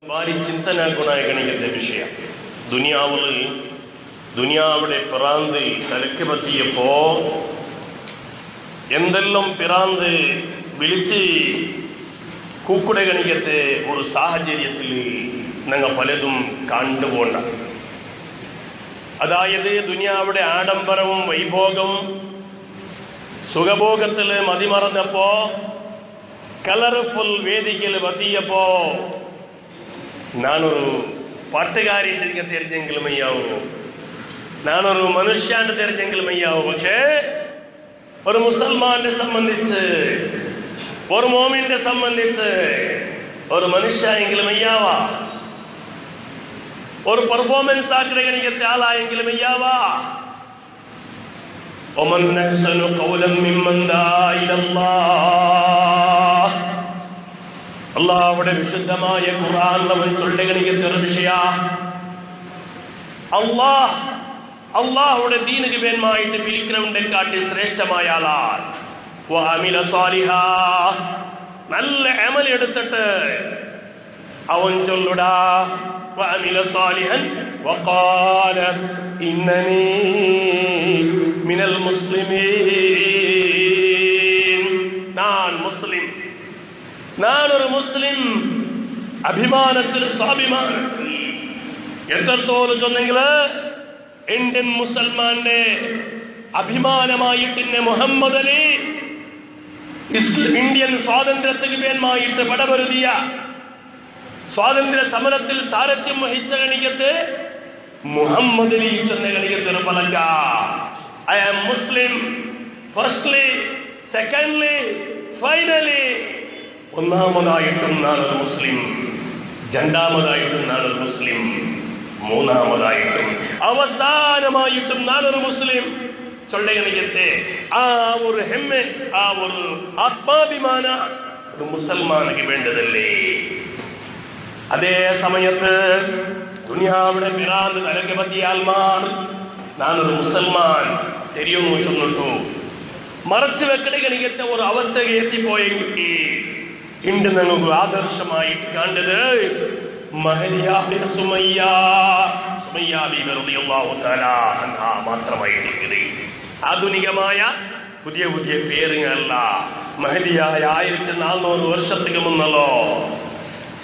ಭಾರಿ ಚಿಂತನೆ ಗುಣಾಯಗಣಿಗೆ ವಿಷಯ ദുനിയാവിടെ പിറാന്ത് തലക്ക് പറ്റിയപ്പോ എന്തെല്ലാം പിറാന്ത് വിളിച്ച് കൂക്കുടെ ഗണിക്കത്തെ ഒരു സാഹചര്യത്തിൽ ഞങ്ങൾ പലതും കണ്ടുപോണ്ട. അതായത് ദുനിയാവിടെ ആഡംബരവും വൈഭോഗവും സുഖഭോഗത്തില് മതിമറന്നപ്പോ കളർഫുൾ വേദിക്കൽ പറ്റിയപ്പോ നാനൊരു പാട്ടുകാരി തിരിഞ്ഞെങ്കിലും അയ്യാവൂ, നാനൊരു മനുഷ്യാന്റെ തിരിഞ്ഞെങ്കിലും അയ്യാവൂ. പക്ഷേ ഒരു മുസൽമാനെ സംബന്ധിച്ച്, ഒരു മോമിനെ സംബന്ധിച്ച്, ഒരു മനുഷ്യെങ്കിലും അയ്യാവാ, ഒരു പെർഫോമൻസ് ആഗ്രഹിക്കത്തെ ആളായെങ്കിലും അയ്യാവാ. ഒമൻ അഹ്സനു ഖൗലൻ മിമ്മൻ ദാ ഇലല്ലാഹ്. അല്ലാഹുവിന്റെ വിശുദ്ധമായ ഖുർആൻ നമ്മൾ തൊള്ളകണിക്കുന്ന വിഷയ. അല്ലാഹുവിന്റെ ദീനിന് വേണ്ടി വിളിക്കുന്നവന്റെ കാട്ടി ശ്രേഷ്ഠമായ ആളാണ്. വഅമില സാലിഹാ, നല്ല അമൽ എടുത്തിട്ട് അവൻ ചൊല്ലുടാ വഅമില സാലിഹൻ വഖാല ഇന്നനീ മിനൽ മുസ്ലിമീൻ. ഞാനൊരു മുസ്ലിം. അഭിമാനത്തിൽ സ്വാഭിമാനത്തിൽ എത്രത്തോളം ചൊന്നെങ്കില് ഇന്ത്യൻ മുസൽമാന്റെ അഭിമാനമായിട്ട് മുഹമ്മദ് അലി ഇന്ത്യൻ സ്വാതന്ത്ര്യത്തിന് വേണ്ടിയിട്ട് പടപൊരുതിയ സ്വാതന്ത്ര്യ സമരത്തിൽ സാരഥ്യം വഹിച്ച ഗണികത്ത് മുഹമ്മദ് അലി ചെന്ന ഗണികത്തിന് പലക. I am Muslim firstly, secondly, finally. ഒന്നാമതായിട്ടും നാളൊരു മുസ്ലിം, രണ്ടാമതായിട്ടും നാളൊരു മുസ്ലിം, മൂന്നാമതായിട്ടും അവസാനമായിട്ടും നാളൊരു മുസ്ലിം. ചൊല്ലകണികത്തെ ആ ഒരു ഹെമ്മ, ആ ഒരു ആത്മാഭിമാന ഒരു മുസൽമാനക്ക് വേണ്ടതല്ലേ. അതേ സമയത്ത് ദുനിയാവിടെ പിറാന്ത് തലക്ക് പറ്റിയ ആൽമാർ നാനൊരു മുസൽമാൻ തെരിയുന്നു ചൊന്നിട്ടു മറച്ചു വെക്കണ ഗണികത്തെ ഒരു അവസ്ഥയെ എത്തിപ്പോയെങ്കിൽ ഇന്ന് ഞങ്ങൾക്ക് ആദർശമായി കണ്ടത് മഹലിയായ സുമയ്യ ബീവി റളിയല്ലാഹു തആല അൻഹാ മാത്രമായിരിക്കുന്നത്. ആധുനികമായ പുതിയ പുതിയ പേരുകളല്ല. മഹലിയായ 1400 വർഷത്തിന് മുന്നല്ലോ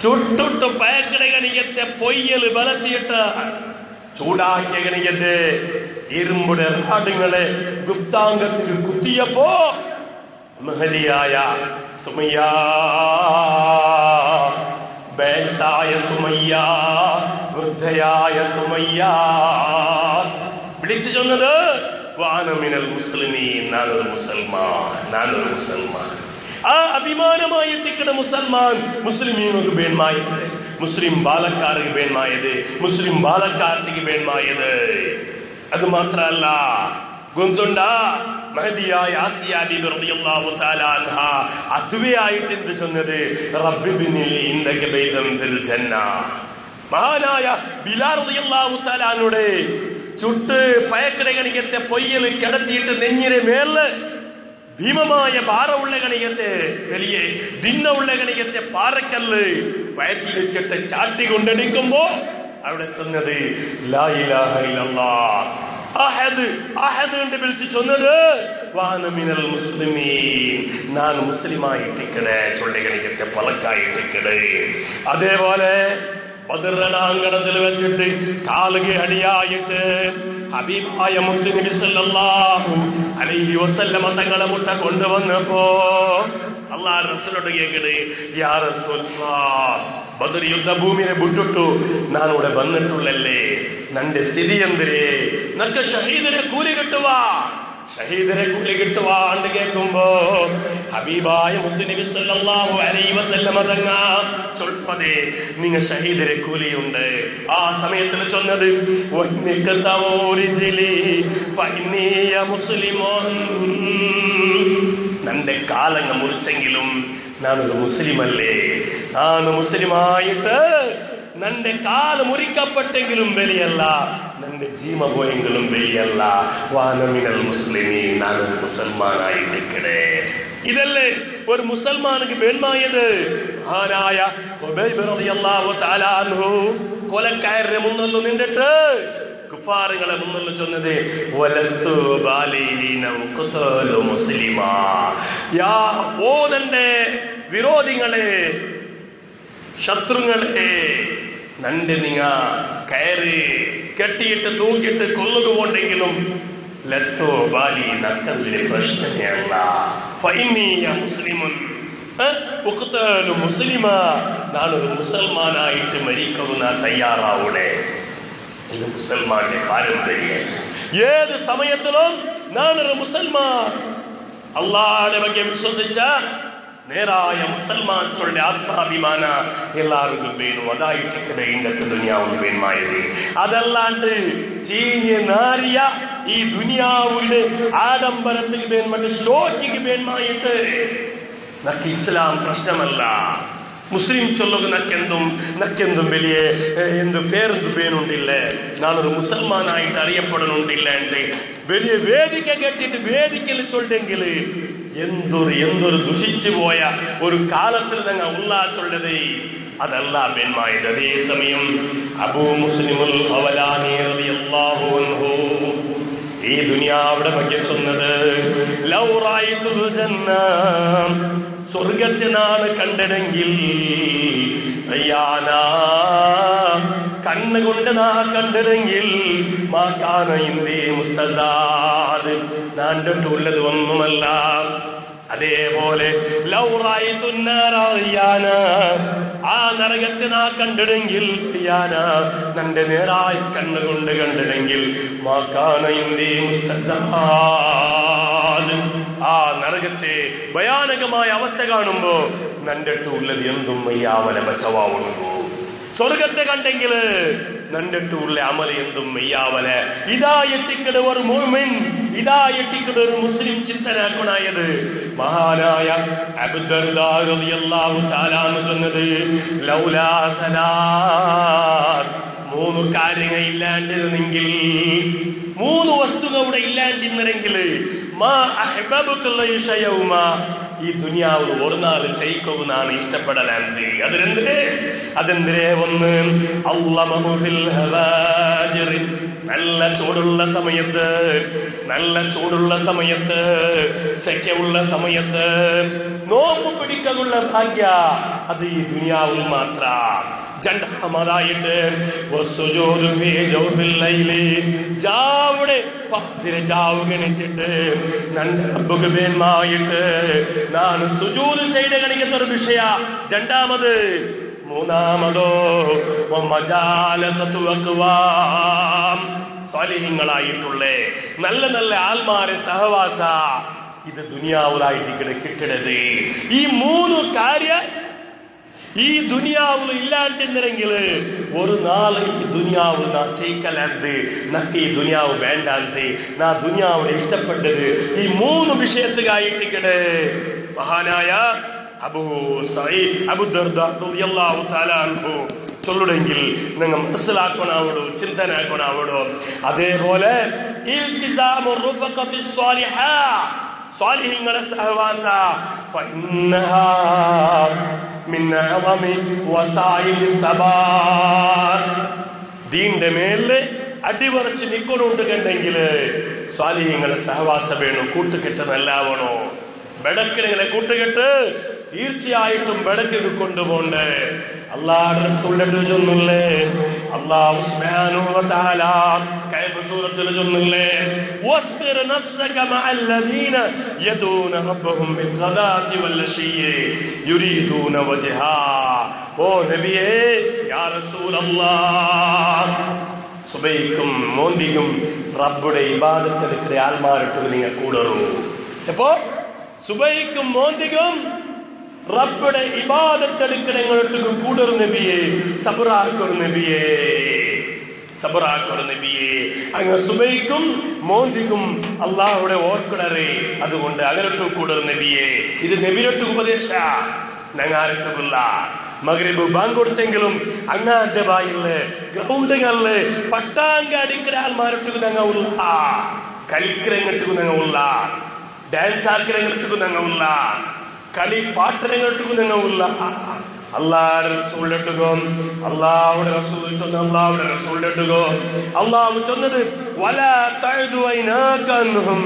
ചുട്ടുട്ട് പയക്കട ഗണികത്തെ പൊയ്യൽ ബലത്തിയിട്ട് ചൂടാക്കിയ ഗണികത്തെ ഇരുമ്പുടെ റാടുകളെ ഗുപ്താംഗത്തിൽ കുത്തിയപ്പോ മഹലിയായ സുമയ്യ, ബേസായ സുമയ്യ, വൃദ്ധയായ സുമയ്യ വിളിച്ചു ചൊന്നത് വാനമിനൽ മുസ്ലിമീൻ, നാനൊരു മുസൽമാൻ. ആ അഭിമാനമായി എത്തിക്കുന്ന മുസൽമാൻ മുസ്ലിമീനൊരു വേൺമായത്, മുസ്ലിം ബാലക്കാർക്ക് വേൺമായത്, മുസ്ലിം ബാലക്കാർക്ക് വേൺമായത്. അത് മാത്രല്ല ഗുന്തുണ്ട മഹദിയായ ആസിയ ബീബി റളിയല്ലാഹു തആല അൻഹ അതുവയായിട്ട് എന്ത് ചൊന്നത് റബ്ബിബ്നി ലി ഇൻദക ബൈതൻ ഫിൽ ജന്ന. മഹാനായ ബിലാൽ റളിയല്ലാഹു തആല അൻഹുടെ ചുട്ട് പയക്കട ഗണികത്തെ പൊയ്യൽ കിടത്തിയിട്ട് നെഞ്ഞിരെ മേല് ഭീമമായ ഭാരമുള്ള ഗണികത്തെ, വലിയ ഭിന്നമുള്ള ഗണികത്തെ പാറക്കല്ല് വയറ്റിൽ വെച്ചിട്ട് ചാട്ടിക്കൊണ്ടെടുക്കുമ്പോ അവിടെ ചൊന്നത് ലാ ഇലാഹ ഇല്ലല്ലാഹ് അഹദ് എന്ന് വിളിച്ച് ചൊന്നത് വാനമിനൽ മുസ്ലിമീൻ, ഞാൻ മുസ്ലിമായിട്ടിക്കണേ ചൊല്ലികണിക്കത്തെ പലക്കായിട്ടിക്കണേ. അതേപോലെ ബദറിനാങ്കണത്തിൽ വെച്ചിട്ട് കാലുകെ അടിയായിട്ട് ഹബീബായ മുത്തുനബി സല്ലല്ലാഹു അലൈഹി വസല്ലമ തങ്ങളെ മുട്ട കൊണ്ടുവന്നപ്പോ അല്ലാഹു റസൂലോട് കേൾക്കണേ, യാ റസൂലല്ലാഹ് ബദർ യുദ്ധഭൂമിയെ വിട്ടിട്ടു ഞാനിവിടെ വന്നിട്ടുള്ളല്ലേ, നന്റെ സ്ഥിതി എന്തിരേ, നക്ക് ഷഹീദിനെ കൂലി കിട്ടുവാ എന്ന് കേൾക്കുമ്പോ ഹബീബായ മുത്തുനബി സല്ലല്ലാഹു അലൈഹി വസല്ലമ തങ്ങൾ ചൊൽപ്പതേ നിങ്ങ ഷഹീദിനെ കൂലിയുണ്ട്. ആ സമയത്തിൽ ചൊന്നത് നന്റെ കാലങ്ങ മുറിച്ചെങ്കിലും ഞാനൊരു മുസ്ലിമല്ലേ, ನಾನು മുസ്ലിമായിട്ട് നന്റെ കാല് മുറിക്കപ്പെട്ടെങ്കിലും വലിയല്ല, നന്റെ ജീവ പോയെങ്കിലും വലിയല്ല. വാനമിനൽ മുസ്ലിമീൻ, ഞാനൊരു മുസൽമാനായിട്ടിക്കണേ. ഇതല്ലേ ഒരു മുസൽമാനക്ക് മേന്മായത്. മഹാനായ ഖുബൈബ് റളിയല്ലാഹു തആല അൻഹു കൊലക്കാരനെ മുന്നിൽ നിന്നിട്ട് കുഫാറുകളെ മുന്നിൽ ചൊന്നത് വലസ്തു ബാലീന ഖതലു മുസ്ലിമാ, യാ ഓ നന്റെ വിരോധികളെ, ശത്രുങ്ങളെ, നന്റെ നിങ്ങ കയറി കെട്ടിയിട്ട് തൂക്കിയിട്ട് കൊല്ലുകൊണ്ടെങ്കിലും ലസ്തു ബാലി നക്കതിന് പ്രശ്നമല്ല. ഫഇന്നീയ മുസ്ലിമുൻ ഉഖ്തലു മുസ്ലിമ, നാനൊരു മുസൽമാനായിട്ട് മരിക്കുന്ന തയ്യാറാവൂടെ. ഇത് മുസൽമാന്റെ പാരമ്പര്യം. ഏത് സമയത്തിലും നാനൊരു മുസൽമാൻ അള്ളാഹുവിനെ ಬಗ್ಗೆ വിശ്വസിച്ച നേരായ മുസൽമാൻകളുടെ ആത്മാഭിമാന എല്ലാവർക്കും വേണം. അതായിട്ട് ഇന്നത്തെ ദുനിയാവിന് വേണമായത്. അതല്ലാണ്ട് ചീഞ്ഞ് നാറിയ ഈ ദുനിയാവിന്റെ ആഡംബരത്തിൽ വേണം, ഷോയ്ക്ക് വേണമായിട്ട് നക്ക് ഇസ്ലാം പ്രശ്നമല്ല. മുസ്ലിം ചൊല്ലുക നക്കെന്തും വലിയ പേരെന്തു പേരുണ്ടില്ല, നാനൊരു മുസൽമാനായിട്ട് അറിയപ്പെടുന്നുണ്ടില്ല എന്ന് വലിയ വേദിക കെട്ടിട്ട് വേദിക്കൽ ചൊല്ലെങ്കിൽ എന്തൊരു ദുഷിച്ചു പോയ ഒരു കാലത്തിൽ ഞങ്ങൾ ഉള്ളാ ചൊല്ലത് അതല്ല പെൺമായത്. അതേസമയം അബൂ മുസ്ലിമുൽ ഖവലാനി റളിയല്ലാഹു അൻഹു ഈ ദുനിയാവിടെ ಬಗ್ಗೆ ചൊന്നത് ലൗ റഅയ്തുൽ ജന്ന, സ്വർഗത്തിനാണ് കണ്ടതെങ്കിൽ കണ്ണുകൊണ്ട് നാ കണ്ടതെങ്കിൽ മാക്കാന ഇന്ത്യ മുസ്തസാദ്, നാണ്ടുള്ളത് ഒന്നുമല്ല. അതേപോലെ ആ നരകത്തെ നാ കണ്ടിടെങ്കിൽ നന്റെ നേരായി കണ്ണുകൊണ്ട് കണ്ടിടെങ്കിൽ മാക്കാന ഇന്ത്യ മുസ്തസാദ്, ആ നരകത്തെ ഭയാനകമായ അവസ്ഥ കാണുമ്പോ നണ്ടിട്ടുള്ളത് എന്തും മെയ്യാവല ബച്ചവാവുണ്ടോ. സ്വർഗത്തെ കണ്ടെങ്കിൽ നണ്ടിട്ടുള്ള അമല എന്തും മെയ്യാവല. ഇതാ എത്തിക്കട ഒരു മുഅ്മിൻ, ഇതാ എത്തിക്കട ഒരു മുസ്ലിം ചിന്തനാക്കുണായത്. മഹാനായ അബൂ ദർദാ റളിയല്ലാഹു തആല അൻഹു ചൊന്നത് ലൗലാ സലാത്ത്, 3 കാര്യങ്ങൾ ഇല്ലാണ്ടിരുന്നെങ്കിൽ, 3 വസ്തുക്കൾ ഇവിടെ ഇല്ലാണ്ടിരുന്നെങ്കിൽ മാ അഹ്ബബുക യൗമ, ഈ ദുനിയാവിൽ ഒരു നാൾ ചെയ്യിക്കുമെന്നാണ് ഇഷ്ടപ്പെടലാന്ത്. അതെന്തിനെ? ഒന്ന് അള്ളമഹു ഫിൽ ഹവാജിർ, നല്ല ചൂടുള്ള സമയത്ത് ശക്തിയുള്ള സമയത്ത് നോമ്പ് പിടിക്കാനുള്ള ഭാഗ്യ അത് ഈ ദുനിയാവിൽ മാത്ര. രണ്ടാമതായിട്ട് ജാവുകണിച്ചിട്ട് നന്ദുകമായിട്ട് നാണ് സുജൂദ് ചെയ്ത് കളിക്കുന്ന ഒരു വിഷയ. രണ്ടാമത്. മൂന്നാമതോ സ്വാലിഹ്യങ്ങളായിട്ടുള്ള നല്ല നല്ല ആൽമാരെ സഹവാസ, ഇത് ദുനിയാവിലായിട്ട് കിട്ടണത്. ഈ 3 കാര്യം ഈ ദുനിയാവിൽ ഇല്ലാണ്ടിരുന്നെങ്കിൽ ഒരു നാളെ ഈ ദുനിയാവ് നാ ചെയ്യിക്കലാണ്ട്, നക്ക് ഈ ദുനിയാവ് വേണ്ടാണ്ട്, നാ ദുനിയാവിനെ ഇഷ്ടപ്പെട്ടത് ഈ 3 വിഷയത്തുകായിട്ടിക്കണ്. മഹാനായ അബൂ ദർദാ റളിയല്ലാഹു തആല അൻഹു ചൊല്ലുടെങ്കിൽ നിങ്ങൾ മനസ്സിലാക്കണാവടോ, ചിന്തനാക്കണാവടോ. അതേപോലെ ഇൽതിസാമു റുഫഖത്തി സ്വാലിഹ, സ്വാലിഹീങ്ങളെ സഹവാസ, ഫഇന്നഹാ മിൻ അഅളമി വസായിലി സബാത്ത്, ദീന്റെ മേലെ അടിവറച്ച് നിൽക്കണുണ്ട് കണ്ടെങ്കിൽ സ്വാലിഹീങ്ങളെ സഹവാസ വേണം. കൂട്ടുകെട്ട് നല്ലാവണോ. ബെടക്കിനെ കൂട്ടുകെട്ട് തീർച്ചയായിട്ടും ബെടക്കിന് കൊണ്ടുപോണ്ടേ. അല്ലാഹുവിന്റെ റസൂലിന്റെ ചൊല്ലുന്നില്ലേ, അല്ലാഹു സുബ്ഹാനഹു വ തആല കൈഫ സൂറത്തിൽ ചൊല്ലുന്നില്ലേ, വസ്ബിർ നഫ്സക മഅല്ലദീന യദൂന റബ്ബഹും ബിൽഗദാത്തി വല്ലശിയ്യി യുരീദൂന വജ്ഹാ. ഓ നബിയേ, യാ റസൂലല്ലാഹ്, സുബൈക്കും മോന്തിക്കും റബ്ബുടെ ഇബാദത്ത് എടുക്കുന്ന ആൽമാരിട്ട് നിങ്ങൾ കൂടറൂ. എപ്പോ സുബൈക്കും മോന്തിക്കും റബ്ബുടെ ഇബാദത്ത് എടുക്കണങ്ങൾക്ക് കൂടൊരു നബിയെ, സബറാക്കൊരു നബിയെ, സബറാക്കൊരു നബിയെ. അങ്ങനെ സുബൈക്കും മോന്തിക്കും അള്ളാഹുടെ ഓർക്കിടറേ, അതുകൊണ്ട് അങ്ങനൊട്ടു കൂടൊരു നബിയെ. ഇത് നബിനൊട്ടു ഉപദേശ ഞങ്ങാർക്കുള്ള. മഗ്രിബ് ബാങ്ക് കൊടുത്തെങ്കിലും അങ്ങാന്റെ ബായില് ഗ്രൗണ്ടുകളില് പട്ടാങ്ക അടിക്കുന്ന ആൾമാരൊട്ടു ഞങ്ങൾ ഉള്ള, കളിക്കിരങ്ങട്ടു ഞങ്ങൾ ഉള്ള. ಡ್ಯಾನ್ಸ್ ಹಾಕಿರಂಗಟ್ಟಿಗೂ ನಂಗವಿಲ್ಲ, കളി പാട്ടരങ്ങോട്ടും നിങ്ങൾക്കില്ല. അള്ളാഹുടെ റസൂലിട്ടുകോ, അള്ളാഹുടെ റസൂൽ ചൊന്ന അള്ളാഹുടെ റസൂലിട്ടുകോ. അള്ളാഹു ചൊന്നത് വലാ തഅദു ഐനാക അൻഹും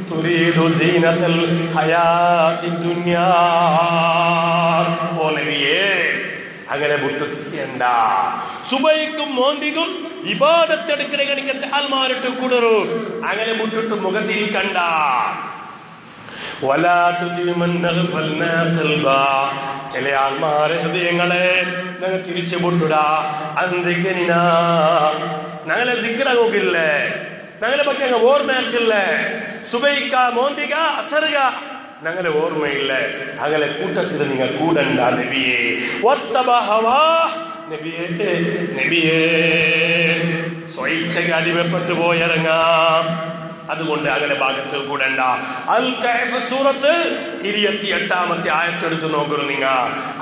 തുരീദു സീനത്തൽ ഹയാത്തി ദുനിയാ. ഓ നബിയേ, അങ്ങനെ വിട്ടുതിരിയണ്ട. സുബൈക്കും മോന്തിക്കും ഇബാദത്തെടുക്കണ കണിക്കത്തെ ആൽമാരിട്ട് കൂടറു. അങ്ങനെ വിട്ടിട്ട് മുഖത്തിരിക്കണ്ട. ചില ആൾമാരെ ഹൃദയങ്ങളെ ഞങ്ങൾ തിരിച്ചു വിട്ടുടാ. അന്തിക്കനിനാ ഞങ്ങളെ ദിക്റോക്കില്ലേ, ഞങ്ങളെ പറ്റി അങ്ങ് ഓർമ്മയാക്കില്ലേ. സുബൈക്ക മോന്തിക അസറുക ഞങ്ങളെ ഓർമ്മയില്ലേ. അങ്ങനെ കൂട്ടത്തിൽ നിങ്ങൾ കൂടണ്ട നബിയെ. നബിയേ നബിയേ സ്വൈച്ഛക അടിമപ്പെട്ടു പോയിറങ്ങാം. അതുകൊണ്ട് അങ്ങനെ ഭാഗത്തിൽ കൂടണ്ട. അൽ കഹ്ഫ് സൂറത്ത് 28 ആയത്തെടുത്ത് നോക്കുന്നു. നിങ്ങൾ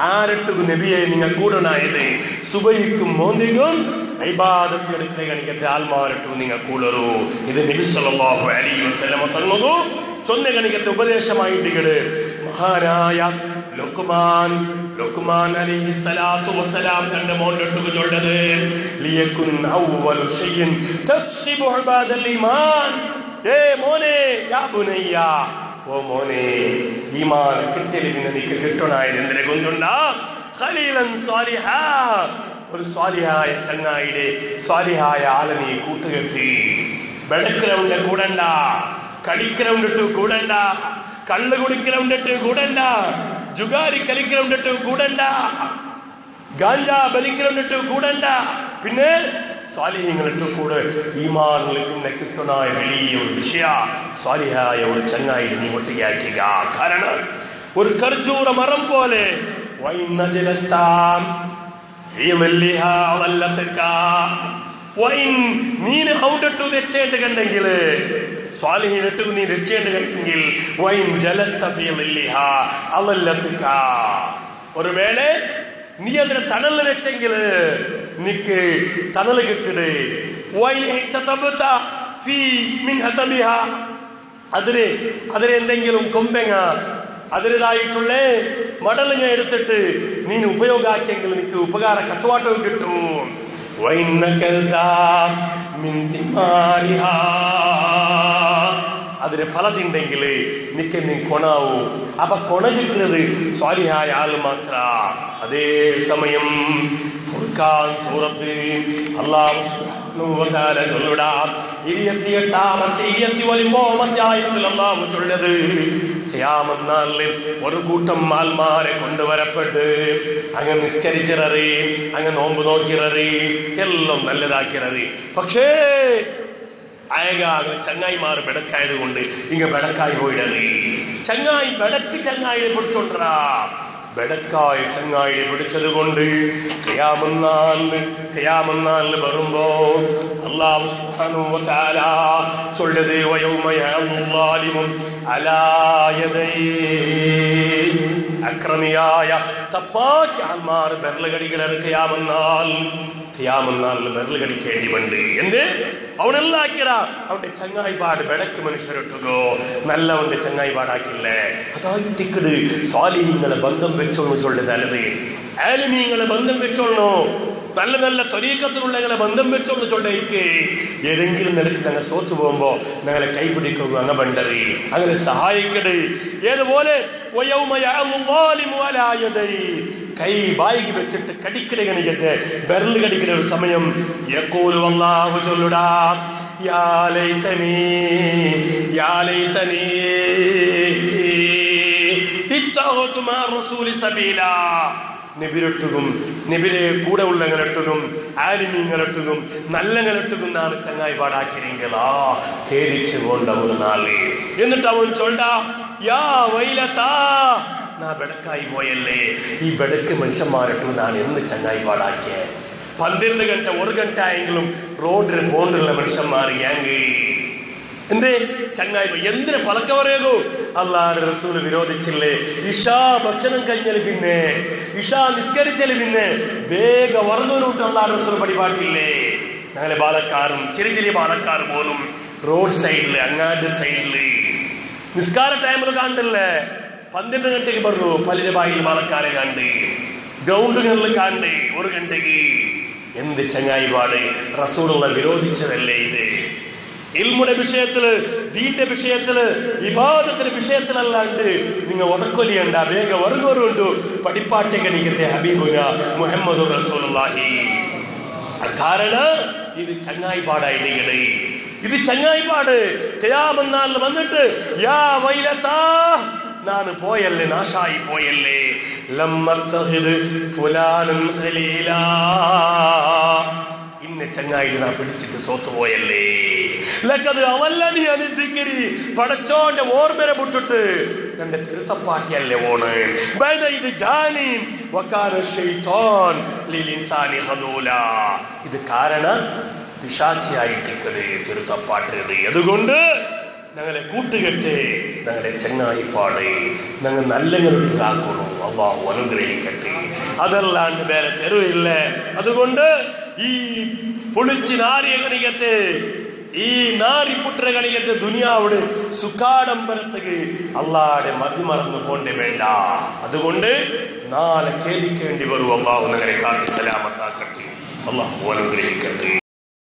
ആരട്ടും നബിയെ നിങ്ങൾ കൂടണായത് സുബൈക്കും മോന്തിക്കും ഇബാദത്ത് എടുക്കുന്ന കണിക്കത്തെ ആൽമാരട്ടും നിങ്ങൾ കൂടറു. ഇത് നബി സല്ലല്ലാഹു അലൈഹി വസല്ലം തന്നതു ചൊന്ന കണിക്കത്തെ ഉപദേശമായിട്ടികള്. മഹാനായ ലുക്മാൻ അലൈഹിസ്സലാത്തു വസ്സലാം തന്റെ മോന്റെട്ടുക ചൊല്ലത് ലിയകുൻ അവ്വലു ശൈഇൻ തക്സിബു ഇബാദൽ ഈമാൻ. ഏ മോനെ, യാ ബുനയ്യ, ഓ മോനെ, ഈമാൻ കിട്ടലിന് നിനക്ക് കിട്ടണായത് എന്തിനെ കൊണ്ടുണ്ട? ഖലീലൻ സ്വാലിഹാ, ഒരു സ്വാലിഹായ ചങ്ങായിയുടെ സ്വാലിഹായ ആളെ നീ കൂട്ടുകെട്ടി. വെടക്കിറവുണ്ട് കൂടണ്ട, കടിക്കിറവുണ്ടിട്ട് കൂടണ്ട, കള്ള് കുടിക്കിറവുണ്ടിട്ട് കൂടണ്ട, ജുഗാരി കളിക്കിറവുണ്ടിട്ട് കൂടണ്ട, ഗാഞ്ച ബലിക്കിറവുണ്ടിട്ട് കൂടണ്ട. പിന്നെ സ്വാലിഹ്യങ്ങളിട്ട് കൂടെ ഈമാനിലേക്ക് കിട്ടണായ വലിയ ഒരു വിഷയ സ്വാലിഹായ ഒരു ചങ്ങായി നീ ഒട്ടിയാക്കുക. കാരണം ഒരു കർജൂര മരം പോലെ നീന് ഔട്ടിട്ടു രക്ഷേണ്ട കണ്ടെങ്കിൽ സ്വാലിഹിനിട്ടു നീ രക്ഷേണ്ട കണ്ടെങ്കിൽ ഒരു വേള നീ അതിനെ തണല് വെച്ചെങ്കിൽ നിക്ക് തണല് കിട്ടിട്. അതിനെന്തെങ്കിലും കൊമ്പെങ്ങ അതിൻ്റെതായിട്ടുള്ള മടലുങ്ങ എടുത്തിട്ട് നീ ഉപയോഗാക്കിയെങ്കിൽ നിനക്ക് ഉപകാര കത്തുവാട്ടവും കിട്ടും. അതിന് ഫലത്തിണ്ടെങ്കിൽ നിക്ക് നീ കൊണാവൂ. അപ്പൊ കൊണ കിട്ടുന്നത് സ്വാലിഹായ ആൾ മാത്ര. അതേ സമയം സൂറത്ത് അല്ലാഹു സുബ്ഹാനഹു വ തആല ചൊല്ലുടാ 28 അല്ലാഹു ചൊല്ലത് ഖിയാമത്ത് നാളിൽ ഒരു കൂട്ടം ആൽമാരെ കൊണ്ടുവരപ്പെട്ട് അങ്ങ് നിസ്കരിച്ചിററി, അങ്ങ് നോമ്പ് നോക്കിററി, എല്ലാം നല്ലതാക്കിററി. പക്ഷേ അയകാകെ ചങ്ങായിമാർ ബെടക്കായത് കൊണ്ട് ഇങ്ങ ബെടക്കായി പോയിടറി. ചങ്ങായി ബെടക്ക് ചങ്ങായിയെ പിടിച്ചോണ്ടറാ. ബെടക്കായ ചങ്ങായിയെ പിടിച്ചത് കൊണ്ട് ഖിയാമത്ത് വരുമ്പോ അല്ലാഹു സുബ്ഹാനഹു വ തആല ചൊല്ലത് വയൗമ യഅ്ളു ളാലിമുൻ അലാ യദൈ. അക്രമിയായ തപ്പാക്കാന്മാർ ബെർലകടികളെ ഖിയാമത്ത് ബെർല് കടിക്കേണ്ടി വണ്ട്. എന്ത് അവനെല്ലാക്കിടാ അവന്റെ ചങ്ങായിപ്പാട് ബെടക്ക് മനുഷ്യരിട്ടുകോ നല്ലവന്റെ ചങ്ങായിപ്പാടാക്കില്ലേ. അതായിട്ടിക്കട് സ്വാലിഹീങ്ങളെ ബന്ധം വെച്ചോളൂ ചൊല്ലതല്ലത്. ആലിമീങ്ങളെ ബന്ധം വെച്ചോളണോ, നല്ല നല്ല ത്വരീഖത്തിലുള്ളങ്ങളെ ബന്ധം വെച്ചോളൂ ചൊല്ലേക്ക്. ഏതെങ്കിലും നിലക്ക് ഞങ്ങൾ സോച്ചു പോകുമ്പോ ഞങ്ങളെ കൈപിടിക്കുക, അങ്ങ ബണ്ടറി അങ്ങനെ സഹായിക്കട്. ഏതുപോലെ കൈ ബായിക്ക് വെച്ചിട്ട് കടിക്കട കണിക്കട്ടെ ബെർല് കടിക്കുന്ന ഒരു സമയം യഖൂലു അല്ലാഹു ചൊല്ലുടാ യാ ലൈതനീ യാ ലൈതനീ ഇത്തഖതു മാ റസൂലി സബീലാ. നബിരൊട്ടുകും നബിരെ കൂടെ ഉള്ളങ്ങനൊട്ടുകും ആലിമീങ്ങളൊട്ടുകും നല്ലങ്ങനൊട്ടുകും നാളെ ചങ്ങായി പാടാക്കിയെങ്കിലാ ഖേദിച്ചു കൊണ്ട ഒരു നാളെ. എന്നിട്ട് അവൻ ചൊല്ലാ യാ വൈലതാ, നാ ബെടക്കായി പോയല്ലേ. ഈ ബെടക്ക് മനുഷ്യന്മാരട്ടു ഞാൻ എന്ന് ചങ്ങായി പാടാക്കിയ 12 ഗಂಟೆ 1 ഗಂಟೆ ആയെങ്കിലും റോഡിൽ പോണ്ടുള്ള മനുഷ്യന്മാർ യാങ്കി എന്തേ ചങ്ങായി എന്തിനെ പലക്ക പറയൂ. അല്ലാഹുവിന്റെ റസൂൽ വിരോധിച്ചില്ലേ? ഇശാ ഭക്ഷണം കഴിഞ്ഞാൽ പിന്നെ ഇശാ നിസ്കരിച്ചാൽ പിന്നെ വേഗ വർദ്ധനൂട്ട് അല്ലാഹുവിന്റെ റസൂൽ പടിപാട്ടില്ലേ? ഞങ്ങളെ ബാലക്കാരും ചെറിയ ചെറിയ ബാലക്കാർ പോലും റോഡ് സൈഡില് അങ്ങാന്റെ സൈഡില് നിസ്കാര ടൈമിൽ കണ്ടില്ലേ 12 ಗಂಟೆಗೆ ಬರು പല്ലിന്റെ ബായിൽ മറക്കാരെ കണ്ട് ഗ്രൗണ്ടുകളിൽ കണ്ട് 1 ಗಂಟೆಗೆ എന്ത് ചങ്ങായിപാട് റസൂലുള്ള വിരോധിച്ചതല്ലേ ഇത് ഇൽമുടെ വിഷയത്തില് ദീന്റെ വിഷയത്തില് ഇബാദത്തിന്റെ വിഷയത്തിലല്ലാണ്ട് നിങ്ങൾ ഉടക്കൊലിയണ്ട വേഗം വർഗോരുണ്ട് പഠിപ്പാട്ടെ കണിക്കത്തെ ഹബീബുന മുഹമ്മദ് റസൂലുള്ളാഹി കാരണം ഇത് ചങ്ങായിപ്പാടായിരിക്കണേ ഇത് ചങ്ങായിപ്പാട് ഖിയാമത്ത് നാളിൽ വന്നിട്ട് യാ വൈലതാ ನಾನು പോയല്ലേ നാശായി പോയല്ലേ ലമ്മത്തഹിദ് ഫുലാനൻ ഖലീലാ ഇന്ന ചങ്ങായി നാ പിടിച്ചിട്ട് സോത്തുപോയല്ലേ ലക്കത് അവല്ലതി അനുദിക്കരി പടച്ചോന്റെ ഓർമ്മരെ വിട്ടിട്ട് തന്റെ തിരുത്തപ്പാട്ടിയല്ലേ ഓണ് ബൈദ ഇത് ജാനി വകാന ശൈത്താൻ ലിലിൻസാനി ഹദൂല ഇത് കാരണം പിശാചിയായിട്ടിരിക്കത് തിരുത്തപ്പാട്ടത് അതുകൊണ്ട് ഞങ്ങളെ കൂട്ടുകെട്ട് ഞങ്ങളെ ചങ്ങായിപ്പാട് ഞങ്ങൾ നല്ലങ്ങൾക്ക് കാക്കണം അല്ലാഹു അനുഗ്രഹിക്കട്ടെ അതല്ലാണ്ട് വേറെ തെരുവില്ല അതുകൊണ്ട് ഈ പൊളിച്ച് നാരിയ കണികത്ത് ഈ നാരിപ്പുട്ടര കണികത്ത് ദുനിയാവോട് സുഖാഡംബരത്തേക്ക് അള്ളാടെ മതിമറന്നു പോണ്ടേ വേണ്ട അതുകൊണ്ട് നാളെ ഖേദിക്കേണ്ടി വരും അല്ലാഹു ഞങ്ങളെ കാത്തി സലാമത്താക്കട്ടെ അല്ലാഹു അനുഗ്രഹിക്കട്ടെ